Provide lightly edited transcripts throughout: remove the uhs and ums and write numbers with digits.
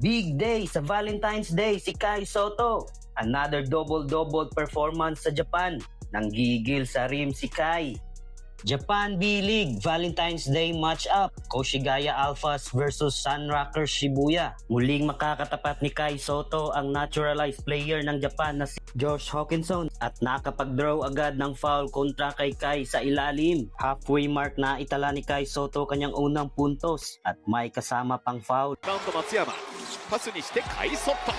Big day sa Valentine's Day si Kai Sotto. Another double-double performance sa Japan. Nanggigil sa rim si Kai. Japan B-League Valentine's Day matchup. Koshigaya Alphas versus Sunrockers Shibuya. Muling makakatapat ni Kai Sotto ang naturalized player ng Japan na si Josh Hawkinson at nakapag-draw agad ng foul kontra kay Kai sa ilalim. Halfway mark na itala ni Kai Sotto kanyang unang puntos at may kasama pang foul. Round Matsuyama. パスにしてカイソット。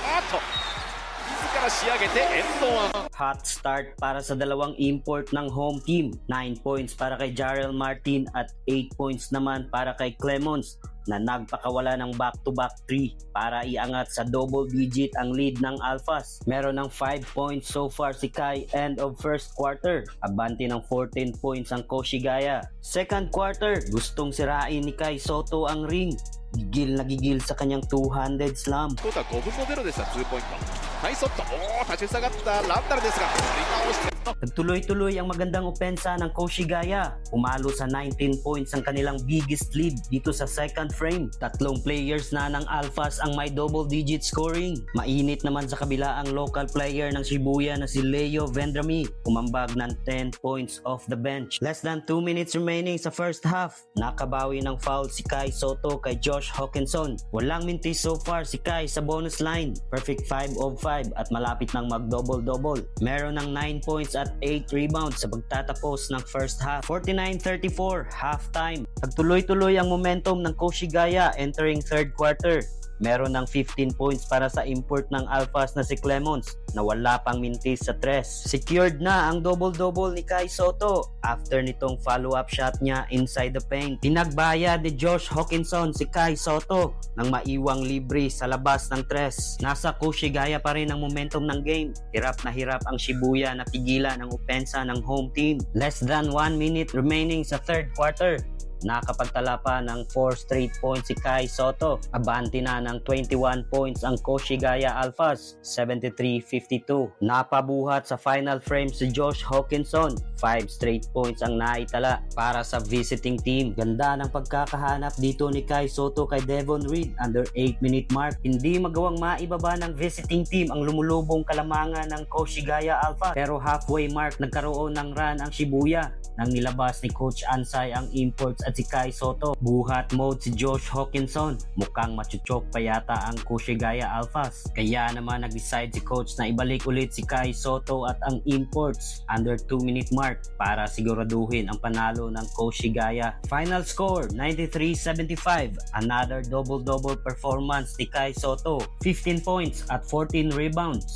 自ら仕上げてエンドワン。 Hot start para sa dalawang import ng home team. 9 points para kay Jarrell Martin at 8 points naman para kay Clemons na nagpakawala ng back-to-back 3 para iangat sa double digit ang lead ng Alphas. Meron ng 5 points so far si Kai end of first quarter. Abante ng 14 points ang Koshigaya. Second quarter, gustong sirain ni Kai Sotto ang ring. Gigil na gigil sa kanyang two-handed slam. トータル5分の0でした2ポイント。カイソット。立ち塞がったランダルですが、取り直して。 Nagtuloy-tuloy ang magandang opensa ng Koshigaya. Umalo sa 19 points ang kanilang biggest lead dito sa second frame. Tatlong players na ng Alphas ang may double-digit scoring. Mainit naman sa kabila ang local player ng Shibuya na si Leo Vendrami. Umambag ng 10 points off the bench. Less than 2 minutes remaining sa first half. Nakabawi ng foul si Kai Sotto kay Josh Hawkinson. Walang mintis so far si Kai sa bonus line. Perfect 5 of 5 at malapit ng mag-double-double. Meron ng 9 points at 8 rebounds sa pagtatapos ng first half. 49-34, halftime. Nagtuloy-tuloy ang momentum ng Koshigaya entering third quarter. Meron ng 15 points para sa import ng Alphas na si Clemons na wala pang mintis sa tres. Secured na ang double-double ni Kai Sotto after nitong follow-up shot niya inside the paint. Pinagbayad ni Josh Hawkinson si Kai Sotto nang maiwang libre sa labas ng tres. Nasa Koshigaya pa rin ang momentum ng game. Hirap na hirap ang Shibuya na pigilan ang opensa ng home team. Less than 1 minute remaining sa third quarter. Nakapagtala pa ng 4 straight points si Kai Sotto. Abante na ng 21 points ang Koshigaya Alphas, 73-52. Napabuhat sa final frame si Josh Hawkinson. 5 straight points ang naitala para sa visiting team. Ganda ng pagkakahanap dito ni Kai Sotto kay Devon Reed under 8-minute mark. Hindi magawang maibaba ng visiting team ang lumulubong kalamangan ng Koshigaya Alphas. Pero halfway mark nagkaroon ng run ang Shibuya nang nilabas ni Coach Ansay ang imports at si Kai Sotto. Buhat mode si Josh Hawkinson. Mukhang machuchok pa yata ang Koshigaya Alphas. Kaya naman nag-decide si Coach na ibalik ulit si Kai Sotto at ang imports under 2-minute mark para siguraduhin ang panalo ng Koshigaya. Final score 93-75. Another double-double performance ni Kai Sotto. 15 points at 14 rebounds.